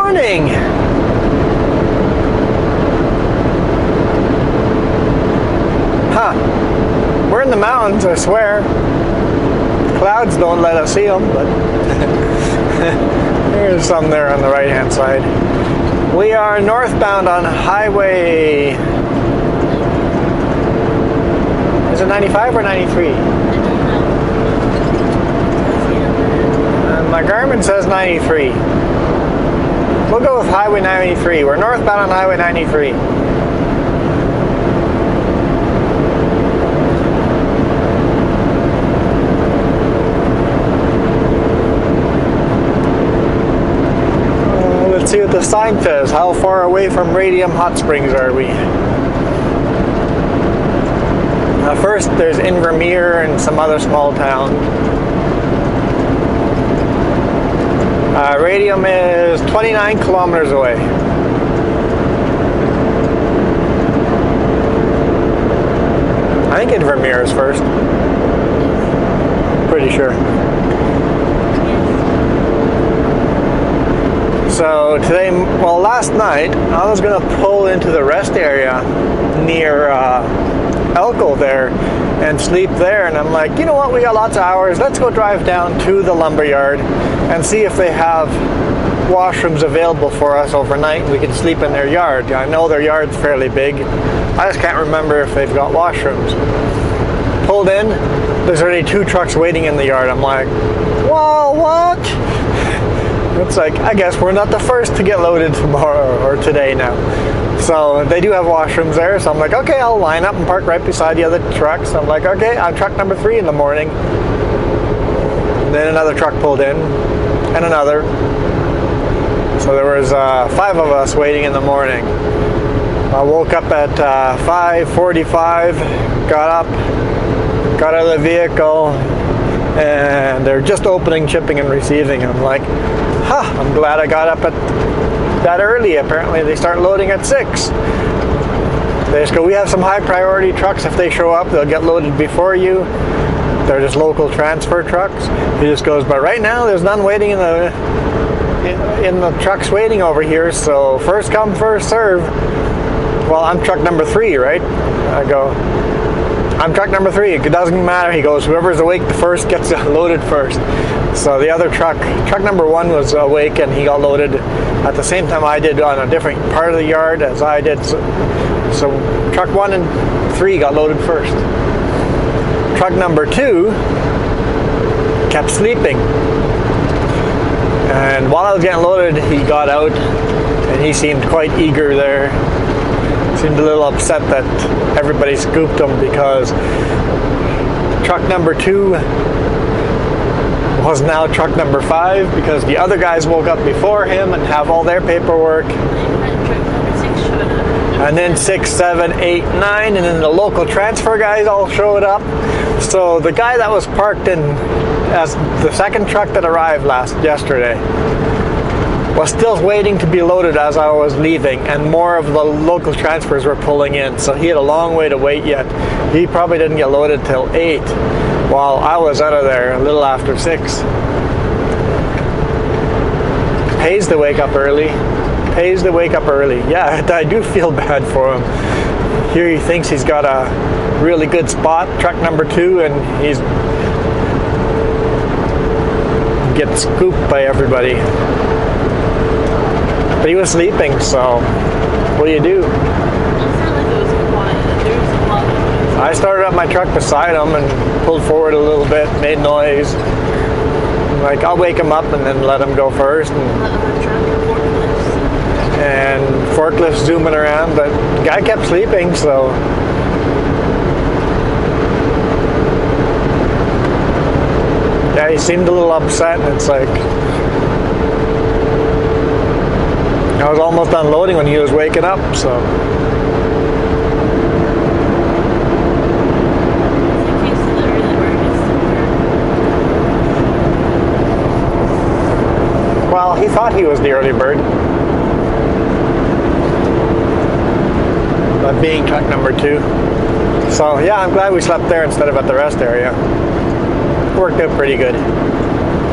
morning. Huh. We're in the mountains, I swear. Clouds don't let us see them, but there's some there on the right-hand side. We are northbound on highway... Is it 95 or 93? My Garmin says 93. We'll go with highway 93. We're northbound on highway 93. Let's see what the sign says. How far away from Radium Hot Springs are we? First, there's Invermere and some other small town. Radium is 29 kilometers away. I think Invermere is first. Pretty sure. So today, well, last night, I was going to pull into the rest area near Elko there and sleep there, and I'm like, you know what, we got lots of hours, let's go drive down to the lumberyard and see if they have washrooms available for us overnight. We can sleep in their yard. I know their yard's fairly big, I just can't remember if they've got washrooms. Pulled in, there's already 2 trucks waiting in the yard. I'm like, whoa, what? It's like, I guess we're not the first to get loaded tomorrow or today now. So they do have washrooms there, so I'm like, okay, I'll line up and park right beside the other trucks. I'm like, okay, I'm truck number 3 in the morning. Then another truck pulled in, and another. So there was 5 of us waiting in the morning. I woke up at 5:45, got up, got out of the vehicle, and they're just opening, shipping, and receiving. I'm like, I'm glad I got up at that early. Apparently they start loading at 6. They just go, we have some high priority trucks. If they show up, they'll get loaded before you. They're just local transfer trucks. He just goes, but right now there's none waiting in the trucks waiting over here, so first come, first serve. Well, I'm truck number 3, right? I go, I'm truck number 3. It doesn't matter. He goes, whoever's awake the first gets loaded first. So the other truck number 1 was awake, and he got loaded at the same time I did on a different part of the yard as I did. So truck 1 and 3 got loaded first. Truck number 2 kept sleeping. And while I was getting loaded, he got out, and he seemed quite eager there. Seemed a little upset that everybody scooped him, because truck number 2 was now truck number 5, because the other guys woke up before him and have all their paperwork. And then 6, 7, 8, 9, and then the local transfer guys all showed up. So the guy that was parked in as the second truck that arrived yesterday was still waiting to be loaded as I was leaving, and more of the local transfers were pulling in, so he had a long way to wait yet. He probably didn't get loaded till 8, while I was out of there a little after 6. Pays to wake up early. Pays to wake up early. Yeah, I do feel bad for him. Here he thinks he's got a really good spot, truck number 2, and he's gets scooped by everybody. But he was sleeping, so what do you do? I started up my truck beside him and pulled forward a little bit, made noise. I'm like, I'll wake him up and then let him go first. And forklifts zooming around, but the guy kept sleeping, so. Yeah, he seemed a little upset, and it's like, I was almost unloading when he was waking up, so. Well, he thought he was the early bird. But being truck number 2. So yeah, I'm glad we slept there instead of at the rest area. Worked out pretty good.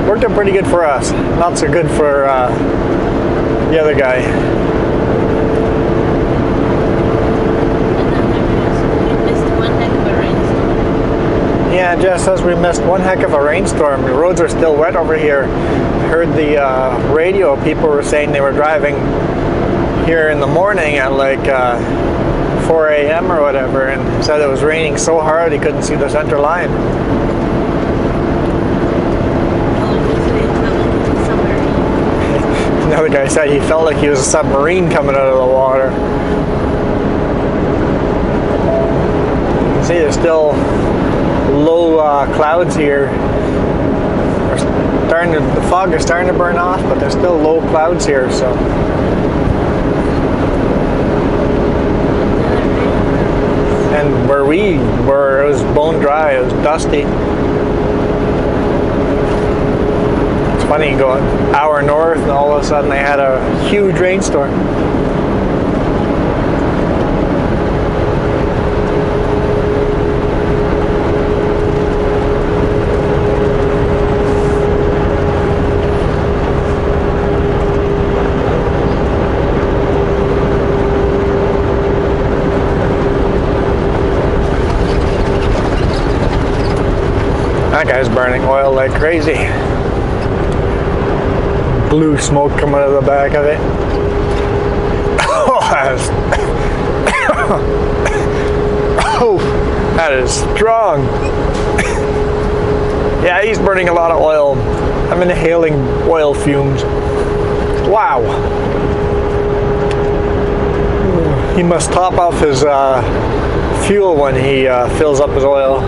Worked out pretty good for us. Not so good for the other guy. Yeah, just as we missed one heck of a rainstorm. The roads are still wet over here. Heard the radio, people were saying they were driving here in the morning at like 4 a.m. or whatever, and said it was raining so hard he couldn't see the center line. Another guy said he felt like he was a submarine coming out of the water. See, there's still low clouds here. The fog is starting to burn off, but there's still low clouds here, so. And where we were, it was bone dry, it was dusty. It's funny, you go an hour north and all of a sudden they had a huge rainstorm. That guy's burning oil like crazy. Blue smoke coming out of the back of it. Oh, that is strong. Yeah, he's burning a lot of oil. I'm inhaling oil fumes. Wow. He must top off his fuel when he fills up his oil.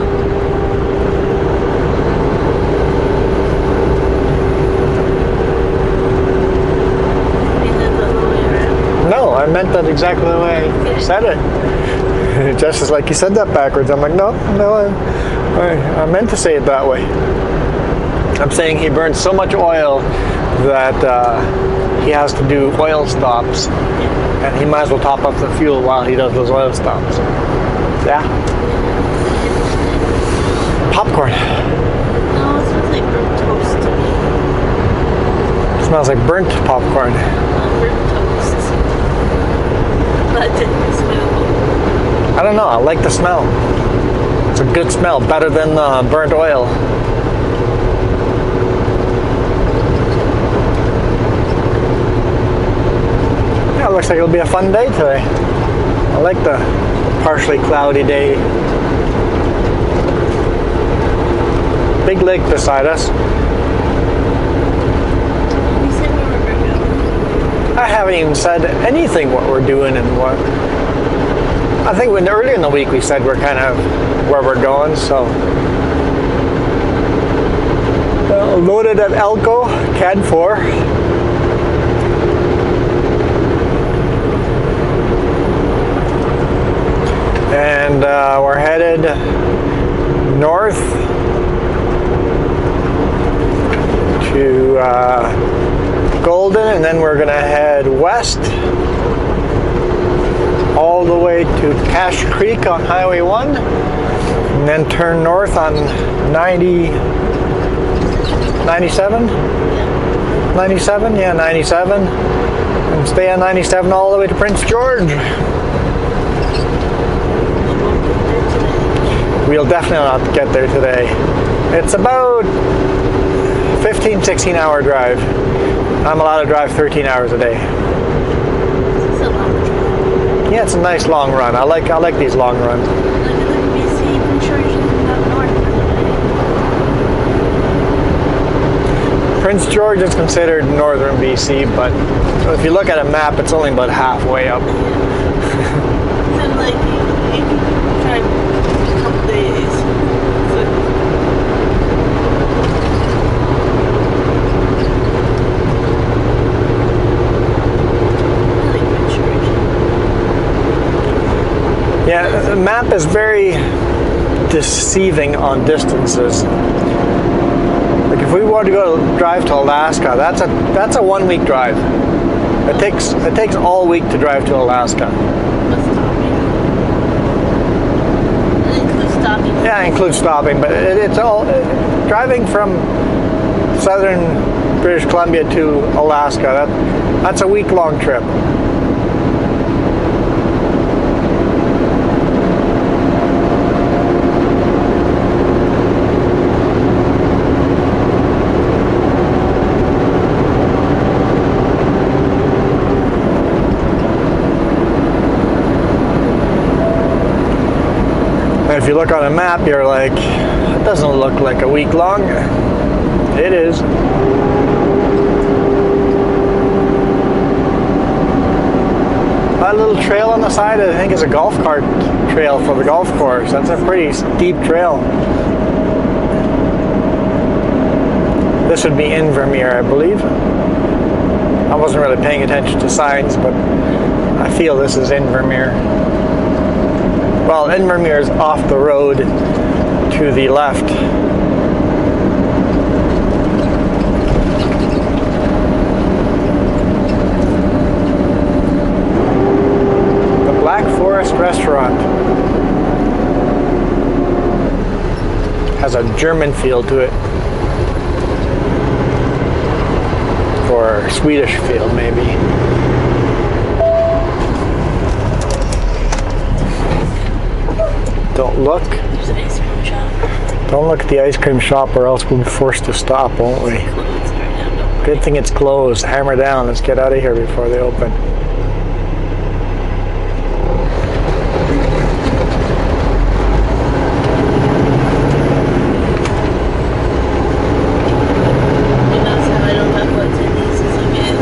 No, I meant that exactly the way I said it. Just as like you said that backwards. I'm like, no, I meant to say it that way. I'm saying he burns so much oil that he has to do oil stops, and he might as well top up the fuel while he does those oil stops. Yeah. Popcorn. No, it smells like burnt toast to me. It smells like burnt popcorn. Burnt toast. But the smell. I don't know, I like the smell. It's a good smell, better than burnt oil. Yeah, it looks like it'll be a fun day today. I like the partially cloudy day. Big lake beside us. We said we were going to go. I haven't even said anything what we're doing and what. I think earlier in the week we said we're kind of where we're going, so. Loaded at Elko, CAD 4. And we're headed north to Golden, and then we're going to head west all the way to Cache Creek on Highway 1, and then turn north on 97? 97? Yeah, 97. And stay on 97 all the way to Prince George. We'll definitely not get there today. It's about 15, 16 hour drive. I'm allowed to drive 13 hours a day. It's a long drive. Yeah, it's a nice long run. I like these long runs. Look at BC, Prince George up north. Prince George is considered northern BC, but if you look at a map, it's only about halfway up. So like, you can drive a couple days. Yeah, the map is very deceiving on distances. Like if we want to go drive to Alaska, that's a 1 week drive. It takes all week to drive to Alaska. It includes stopping. Yeah, it includes stopping, but it's all driving from southern British Columbia to Alaska. That's a week-long trip. If you look on a map, you're like, it doesn't look like a week long. It is. That little trail on the side, I think, is a golf cart trail for the golf course. That's a pretty steep trail. This would be Invermere, I believe. I wasn't really paying attention to signs, but I feel this is Invermere. Well, Invermere is off the road to the left. The Black Forest Restaurant has a German feel to it. Or Swedish feel, maybe. Don't look. There's an ice cream shop. Don't look at the ice cream shop or else we'll be forced to stop, won't we? Good thing it's closed. Hammer down. Let's get out of here before they open. You notice how I don't have what Timmy's is again?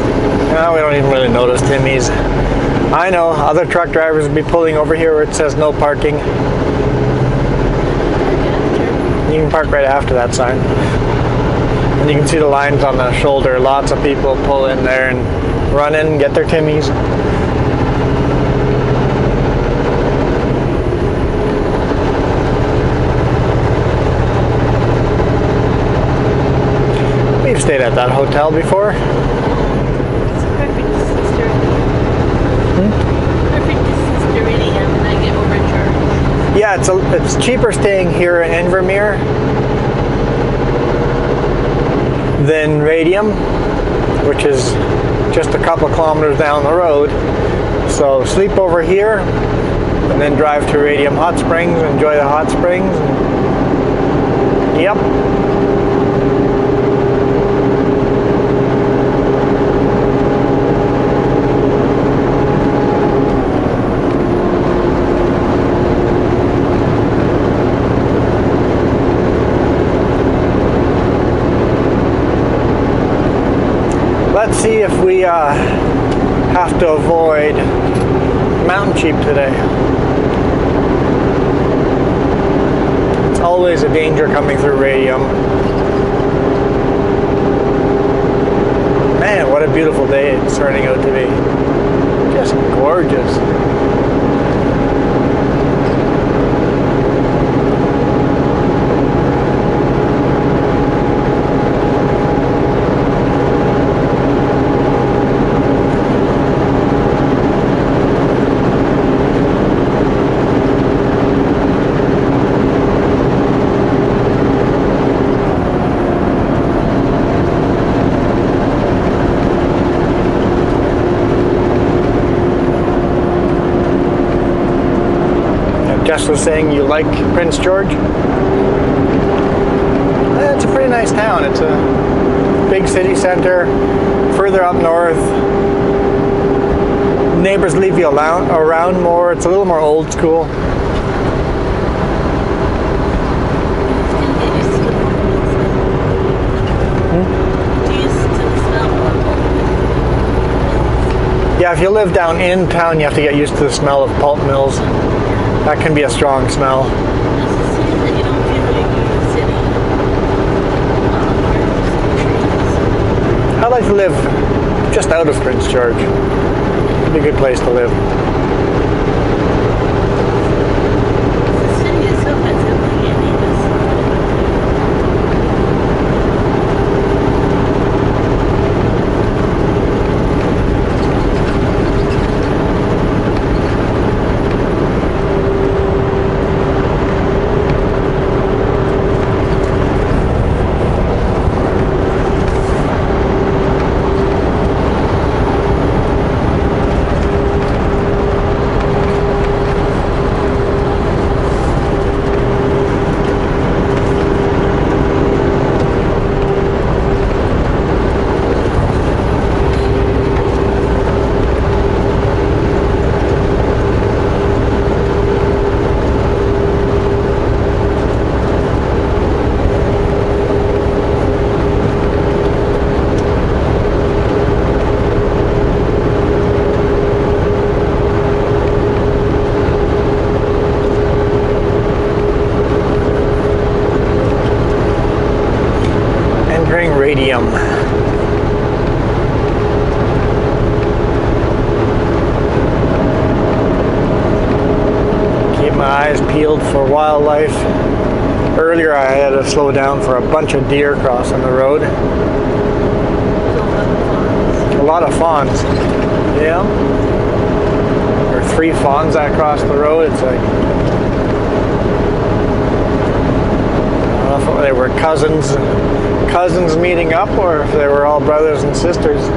No, we don't even really notice Timmy's. I know other truck drivers will be pulling over here where it says no parking. You can park right after that sign. And you can see the lines on the shoulder. Lots of people pull in there and run in and get their Timmies. We've stayed at that hotel before. It's perfect distance to perfect distance to Radium, and I get overcharged. Yeah, it's cheaper staying here in Invermere than Radium, which is just a couple of kilometers down the road. So sleep over here and then drive to Radium Hot Springs, enjoy the hot springs. Yep. Let's see if we have to avoid mountain sheep today. It's always a danger coming through Radium. Man, what a beautiful day it's turning out to be. Just gorgeous. Jess was saying you like Prince George. It's a pretty nice town. It's a big city center. Further up north, neighbors leave you around more. It's a little more old school. Yeah, if you live down in town, you have to get used to the smell of pulp mills. That can be a strong smell. I'd like to live just out of Prince George. It'd be a good place to live. The city itself has everything it needs. Radium. Keep my eyes peeled for wildlife. Earlier I had to slow down for a bunch of deer crossing the road. A lot of fawns. Yeah. There are 3 fawns that crossed the road. It's like, I don't know if they were cousins meeting up, or if they were all brothers and sisters.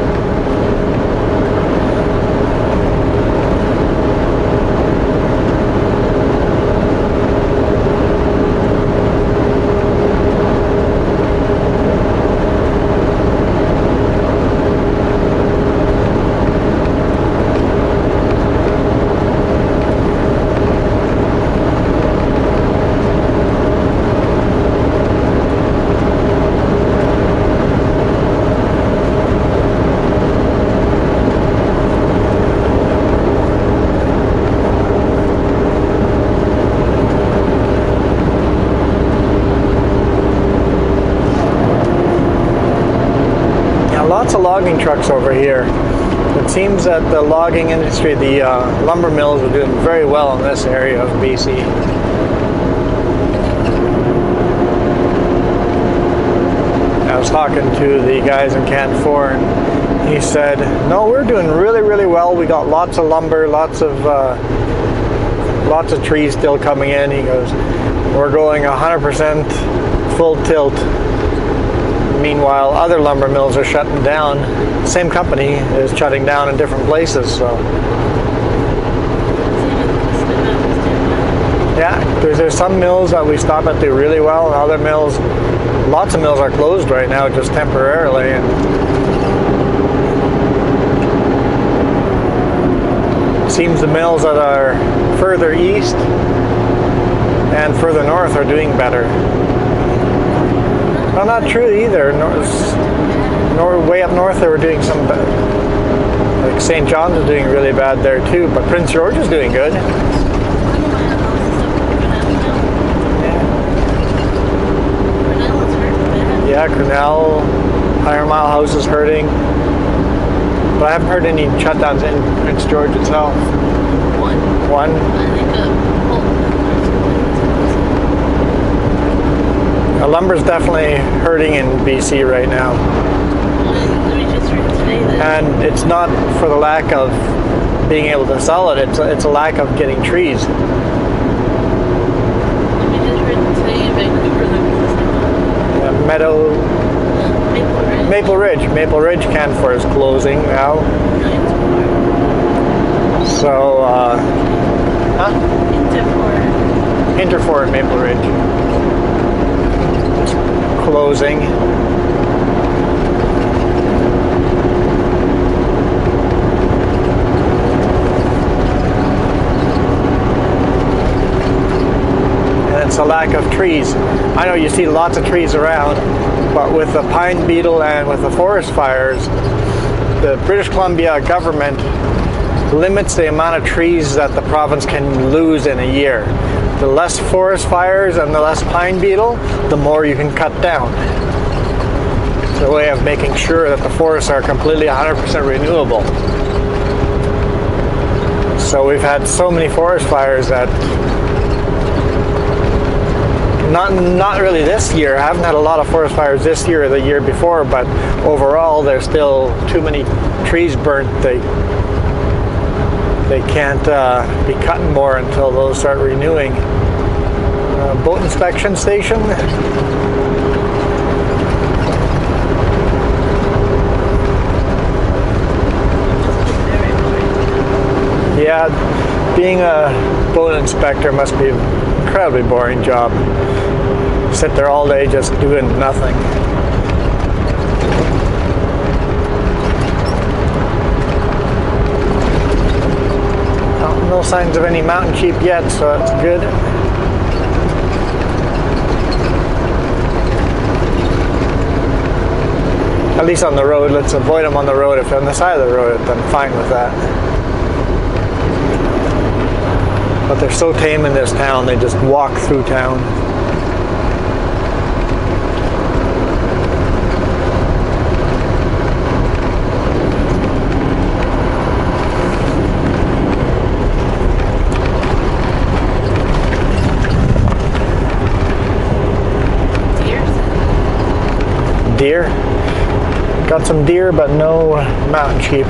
Lots of logging trucks over here. It seems that the logging industry, the lumber mills, are doing very well in this area of BC. I was talking to the guys in Camp 4, and he said, no, we're doing really, really well. We got lots of lumber, lots of trees still coming in. He goes, we're going 100% full tilt. Meanwhile, other lumber mills are shutting down. Same company is shutting down in different places. So, yeah, there's some mills that we stop at do really well, and other mills, lots of mills are closed right now, just temporarily. And it seems the mills that are further east and further north are doing better. Well, not true either. Way up north they were doing some bad. Like St. John's is doing really bad there too, but Prince George is doing good. Yeah, Cornell, Iron Mile House is hurting. But I haven't heard any shutdowns in Prince George itself. One? I think lumber's definitely hurting in BC right now. we just heard today that. And it's not for the lack of being able to sell it, it's a lack of getting trees. We just heard today in Vancouver that Maple Ridge Canfor is closing now. So, Interfor and Maple Ridge closing. And it's a lack of trees. I know you see lots of trees around, but with the pine beetle and with the forest fires, the British Columbia government limits the amount of trees that the province can lose in a year. The less forest fires and the less pine beetle, the more you can cut down. It's a way of making sure that the forests are completely 100% renewable. So we've had so many forest fires that not really this year. I haven't had a lot of forest fires this year or the year before, but overall there's still too many trees burnt. They can't be cutting more until those start renewing. Boat inspection station. Yeah, being a boat inspector must be an incredibly boring job. Sit there all day just doing nothing. No signs of any mountain sheep yet, so that's good. At least on the road. Let's avoid them on the road. If they're on the side of the road, then I'm fine with that. But they're so tame in this town, they just walk through town. deer. Got some deer, but no mountain sheep.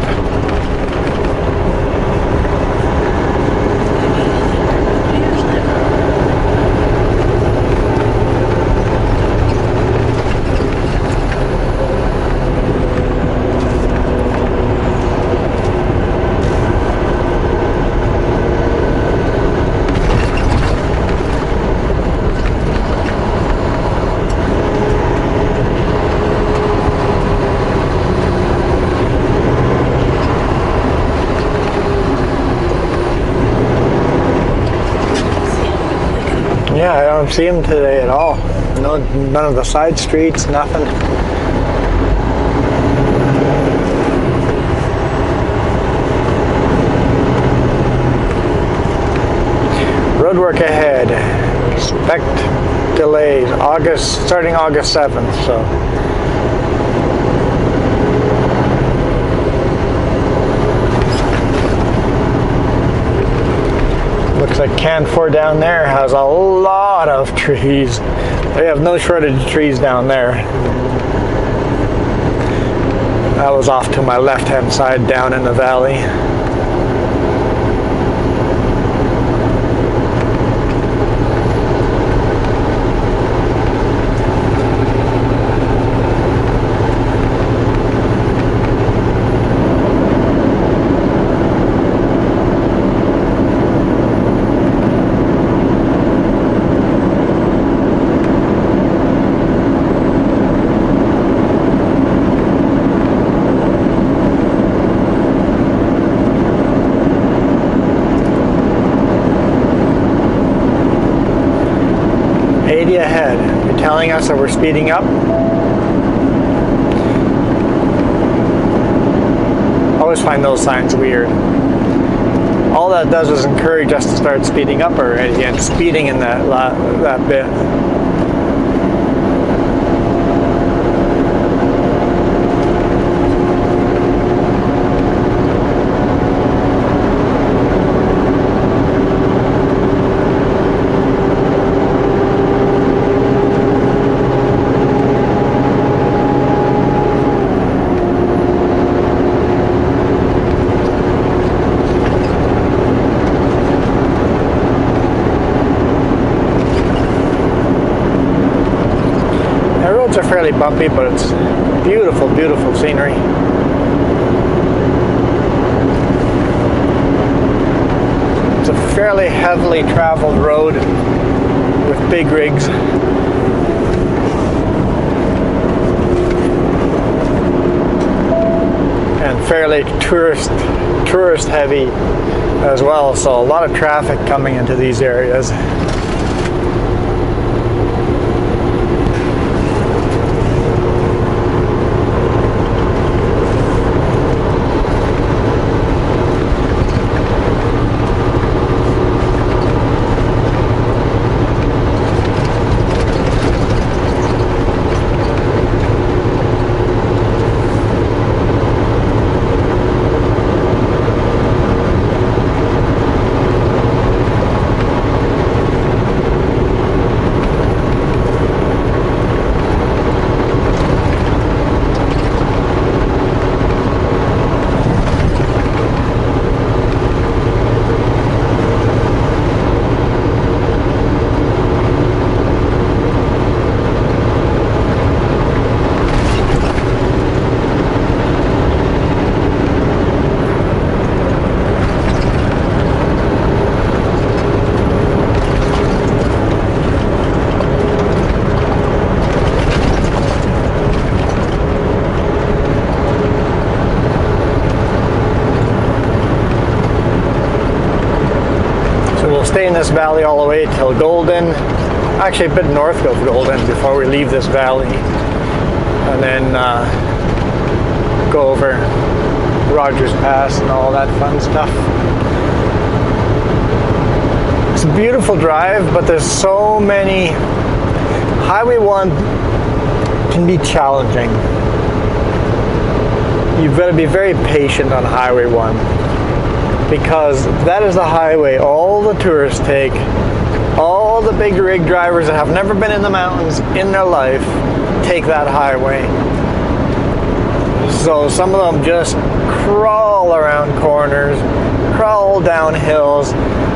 Yeah, I don't see him today at all. No, none of the side streets, nothing. Roadwork ahead. Expect delays. Starting August 7th. So. Looks like Canfor down there has a lot of trees. They have no shortage of trees down there. That was off to my left-hand side down in the valley. Ahead. You're telling us that we're speeding up? I always find those signs weird. All that does is encourage us to start speeding up already and speeding in that bit. Are fairly bumpy, but it's beautiful, beautiful scenery. It's a fairly heavily traveled road with big rigs. And fairly tourist heavy as well, so a lot of traffic coming into these areas. Stay in this valley all the way till Golden, actually a bit north of Golden before we leave this valley, and then go over Rogers Pass and all that fun stuff. It's a beautiful drive, but there's so many. Highway 1 can be challenging. You've got to be very patient on Highway 1. Because that is the highway all the tourists take, all the big rig drivers that have never been in the mountains in their life, take that highway. So some of them just crawl around corners, crawl down hills,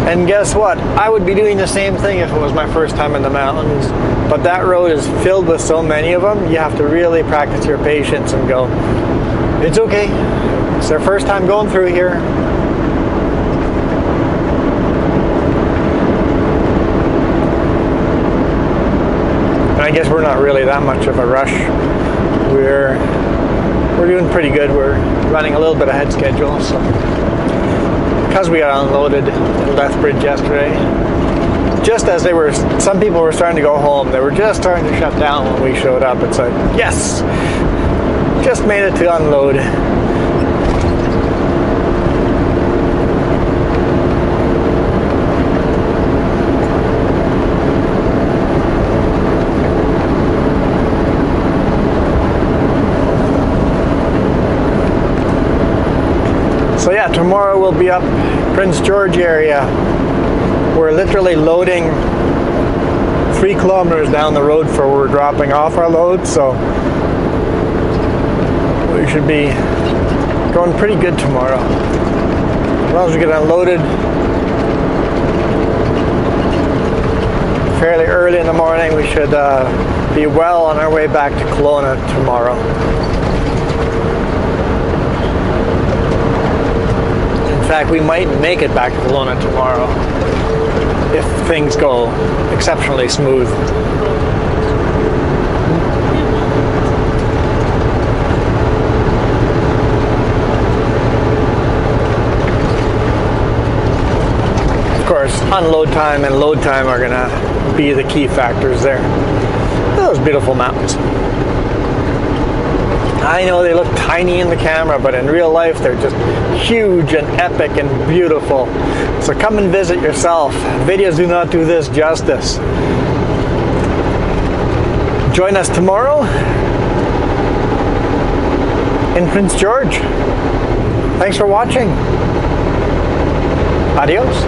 and guess what? I would be doing the same thing if it was my first time in the mountains. But that road is filled with so many of them, you have to really practice your patience and go, it's okay. It's their first time going through here. And I guess we're not really that much of a rush. We're doing pretty good. We're running a little bit ahead schedule. So because we got unloaded in Lethbridge yesterday, just as some people were starting to go home, they were just starting to shut down when we showed up. It's like, yes, just made it to unload. So yeah, tomorrow we'll be up Prince George area. We're literally loading 3 kilometers down the road for where we're dropping off our load, so we should be going pretty good tomorrow. As long as we get unloaded fairly early in the morning, we should be well on our way back to Kelowna tomorrow. In fact, we might make it back to Kelowna tomorrow if things go exceptionally smooth. Of course, unload time and load time are going to be the key factors there. Those beautiful mountains. I know they look tiny in the camera, but in real life they're just huge and epic and beautiful. So come and visit yourself. Videos do not do this justice. Join us tomorrow in Prince George. Thanks for watching. Adios.